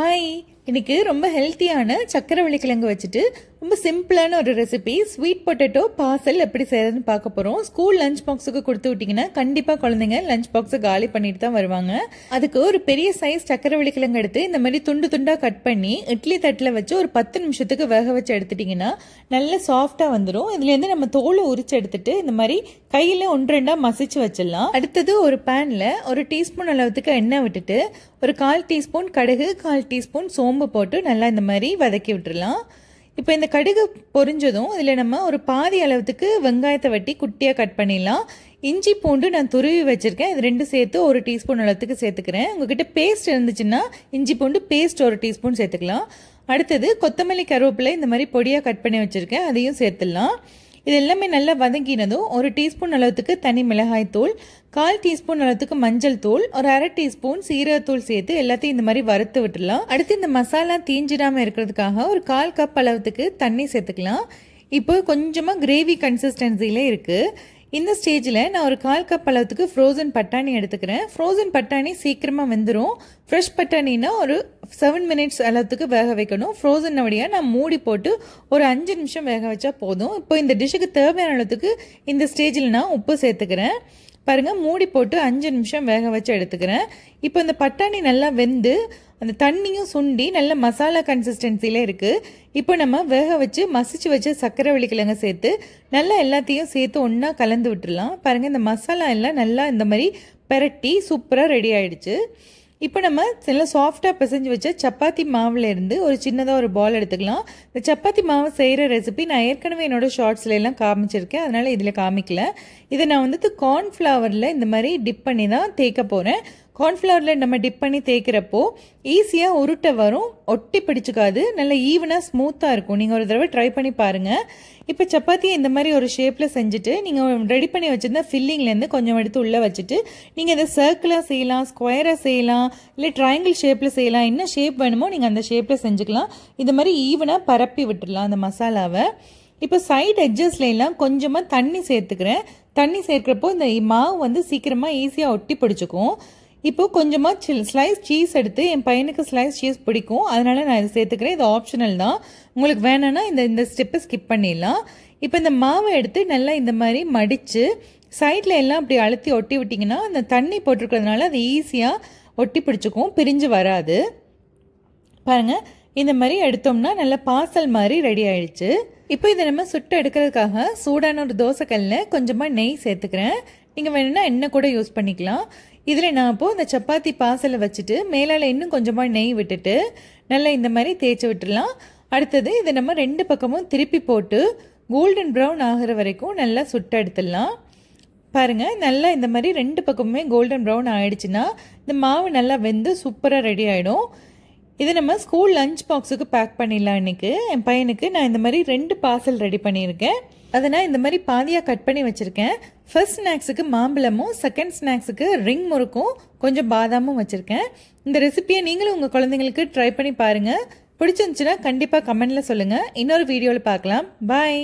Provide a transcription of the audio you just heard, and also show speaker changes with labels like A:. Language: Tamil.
A: ஹாய், இன்னைக்கு ரொம்ப ஹெல்த்தியான சக்கரவள்ளி கிழங்கு வச்சுட்டு ரொம்ப சிம்பிளான ஒரு ரெசிபி ஸ்வீட் பொட்டேட்டோ பார்சல் எப்படி செய்யறதுன்னு பார்க்க போறோம். ஸ்கூல் லஞ்ச் பாக்ஸுக்கு கொடுத்து விட்டீங்கன்னா கண்டிப்பா குழந்தைங்க லஞ்ச் பாக்ஸை காலி பண்ணிட்டு தான் வருவாங்க. அதுக்கு ஒரு பெரிய சைஸ் சக்கரவள்ளி கிழங்கு எடுத்து இந்த மாதிரி துண்டு துண்டா கட் பண்ணி இட்லி தட்டில் வச்சு ஒரு 10 நிமிஷத்துக்கு வேக வச்சு எடுத்துட்டீங்கன்னா நல்ல சாஃப்டா வந்துடும். இதுல இருந்து நம்ம தோலை உரிச்சு எடுத்துட்டு இந்த மாதிரி கையில 1-2 மசிச்சு வச்சிடலாம். அடுத்தது ஒரு பேன்ல ஒரு டீஸ்பூன் அளவுக்கு எண்ணெய் விட்டுட்டு ஒரு 1/4 டீஸ்பூன் கடுகு 1/4 டீஸ்பூன் சோம்பு போட்டு நல்லா இந்த மாதிரி வதக்கி விட்டுறலாம். இப்போ இந்த கடுகு பொரிஞ்சதும் இதில் நம்ம ஒரு பாதி அளவுக்கு வெங்காயத்தை வெட்டி குட்டியாக கட் பண்ணிடலாம். இஞ்சி பூண்டு நான் துருவி வச்சிருக்கேன், இது 2 சேர்த்து 1 டீஸ்பூன் அளவுக்கு சேர்த்துக்கிறேன். உங்ககிட்ட பேஸ்ட் இருந்துச்சுன்னா இஞ்சி பூண்டு பேஸ்ட் 1 டீஸ்பூன் சேர்த்துக்கலாம். அடுத்தது கொத்தமல்லி கருவேப்பிலை இந்த மாதிரி பொடியாக கட் பண்ணி வச்சிருக்கேன், அதையும் சேர்த்துடலாம். இது எல்லாமே நல்லா வதங்கினதும் 1 டீஸ்பூன் அளவுக்கு தனி மிளகாய் தூள், 1/4 டீஸ்பூன் அளவுக்கு மஞ்சள் தூள், ஒரு 1/2 டீஸ்பூன் சீரகத்தூள் சேர்த்து எல்லாத்தையும் இந்த மாதிரி வறுத்து விட்டுடலாம். அடுத்து இந்த மசாலா தீஞ்சிடாம இருக்கிறதுக்காக ஒரு 1/4 கப் அளவுக்கு தண்ணி சேர்த்துக்கலாம். இப்போ கொஞ்சமா கிரேவி கன்சிஸ்டன்சில இருக்கு. இந்த ஸ்டேஜில் நான் ஒரு 1/4 கப் அளவுக்கு ஃப்ரோசன் பட்டாணி எடுத்துக்கிறேன். ஃப்ரோசன் பட்டாணி சீக்கிரமாக வெந்துடும். ஃப்ரெஷ் பட்டாணினா ஒரு 7 மினிட்ஸ் அளவுக்கு வேக வைக்கணும். ஃப்ரோசன் வழியாக நான் மூடி போட்டு ஒரு 5 நிமிஷம் வேக வச்சா போதும். இப்போ இந்த டிஷ்ஷுக்கு தேவையான அளவுக்கு இந்த ஸ்டேஜில் நான் உப்பு சேர்த்துக்கிறேன். பாருங்க, மூடி போட்டு 5 நிமிஷம் வேக வச்சு எடுத்துக்கிறேன். இப்போ இந்த பட்டாணி நல்லா வெந்து அந்த தண்ணியும் சுண்டி நல்ல மசாலா கன்சிஸ்டன்சில இருக்கு. இப்போ நம்ம வேக வச்சு மசிச்சு வச்சு சக்கரவள்ளி கிழங்கு சேர்த்து நல்லா எல்லாத்தையும் சேர்த்து ஒன்றா கலந்து விட்டுடலாம். பாருங்க, இந்த மசாலா எல்லாம் நல்லா இந்த மாதிரி பெரட்டி சூப்பராக ரெடி ஆயிடுச்சு. இப்போ நம்ம நல்லா சாஃப்டாக பிசைஞ்சு வச்ச சப்பாத்தி மாவுல இருந்து ஒரு சின்னதாக ஒரு பால் எடுத்துக்கலாம். இந்த சப்பாத்தி மாவு செய்கிற ரெசிபி நான் ஏற்கனவே என்னோட ஷார்ட்ஸ்ல எல்லாம் காமிச்சிருக்கேன், அதனால இதில் காமிக்கல. இதை நான் வந்துட்டு கார்ன்ஃப்ளவரில் இந்த மாதிரி டிப் பண்ணி தான் தேய்க்க போகிறேன். கார்ன்ஃப்ளவரில் நம்ம டிப் பண்ணி தேய்க்கிறப்போ ஈஸியாக உருட்டை வரும், ஒட்டி பிடிச்சிக்காது, நல்லா ஈவனாக ஸ்மூத்தாக இருக்கும். நீங்கள் ஒரு தடவை ட்ரை பண்ணி பாருங்கள். இப்போ சப்பாத்தியை இந்த மாதிரி ஒரு ஷேப்பில் செஞ்சுட்டு நீங்கள் ரெடி பண்ணி வச்சுருந்தா ஃபில்லிங்லேருந்து கொஞ்சம் எடுத்து உள்ளே வச்சுட்டு நீங்கள் இதை சர்க்கிளாக செய்யலாம், ஸ்கொயராக செய்யலாம், இல்லை ட்ரையாங்கிள் ஷேப்பில் செய்யலாம். என்ன ஷேப் வேணுமோ நீங்கள் அந்த ஷேப்பில் செஞ்சுக்கலாம். இது மாதிரி ஈவனாக பரப்பி விட்டுடலாம் அந்த மசாலாவை. இப்போ சைட் எட்ஜஸ்லாம் கொஞ்சமாக தண்ணி சேர்த்துக்கிறேன். தண்ணி சேர்க்கிறப்போ இந்த மாவு வந்து சீக்கிரமாக ஈஸியாக ஒட்டி பிடிச்சிக்கும். இப்போ கொஞ்சமாக ஸ்லைஸ் சீஸ் எடுத்து, என் பையனுக்கு ஸ்லைஸ் சீஸ் பிடிக்கும், அதனால நான் இதை சேர்த்துக்கிறேன். இது ஆப்ஷனல் தான், உங்களுக்கு வேணும்னா இந்த ஸ்டெப்பை ஸ்கிப் பண்ணிடலாம். இப்போ இந்த மாவை எடுத்து நல்லா இந்த மாதிரி மடித்து சைடில் எல்லாம் அப்படி அழுத்தி ஒட்டி விட்டிங்கன்னா அந்த தண்ணி போட்டிருக்கிறதுனால அது ஈஸியாக ஒட்டி பிடிச்சிக்கும், பிரிஞ்சு வராது. பாருங்க, இந்த மாதிரி எடுத்தோம்னா நல்லா பார்சல் மாதிரி ரெடி ஆயிடுச்சு. இப்போ இதை நம்ம சுட்டு எடுக்கிறதுக்காக சூடான ஒரு தோசைக்கல்லில் கொஞ்சமாக நெய் சேர்த்துக்கிறேன். நீங்கள் வேணும்னா எண்ணெய் கூட யூஸ் பண்ணிக்கலாம். இதில் நான் இப்போது இந்த சப்பாத்தி பார்சலை வச்சுட்டு மேலால் இன்னும் கொஞ்சமாக நெய் விட்டுட்டு நல்லா இந்த மாதிரி தேய்ச்சி விட்டுடலாம். அடுத்தது இதை நம்ம 2 பக்கமும் திருப்பி போட்டு கோல்டன் ப்ரௌன் ஆகிற வரைக்கும் நல்லா சுட்டு எடுத்துடலாம். பாருங்கள், நல்லா இந்த மாதிரி 2 பக்கமுமே கோல்டன் ப்ரௌன் ஆயிடுச்சுன்னா இந்த மாவு நல்லா வெந்து சூப்பராக ரெடி ஆகிடும். இதை நம்ம ஸ்கூல் லஞ்ச் பாக்ஸுக்கு பேக் பண்ணிடலாம். இன்னைக்கு என் பையனுக்கு நான் இந்த மாதிரி 2 பார்சல் ரெடி பண்ணியிருக்கேன். அதை நான் இந்த மாதிரி பாதியாக கட் பண்ணி வச்சுருக்கேன். ஃபர்ஸ்ட் ஸ்நாக்ஸுக்கு மாம்பழமும், செகண்ட் ஸ்நாக்ஸுக்கு ரிங் முறுக்கும், கொஞ்சம் பாதாமும் வச்சுருக்கேன். இந்த ரெசிபியை நீங்களும் உங்கள் குழந்தைங்களுக்கு ட்ரை பண்ணி பாருங்கள். பிடிச்சிருந்துச்சுன்னா கண்டிப்பாக கமெண்டில் சொல்லுங்கள். இன்னொரு வீடியோவில் பார்க்கலாம். பாய்.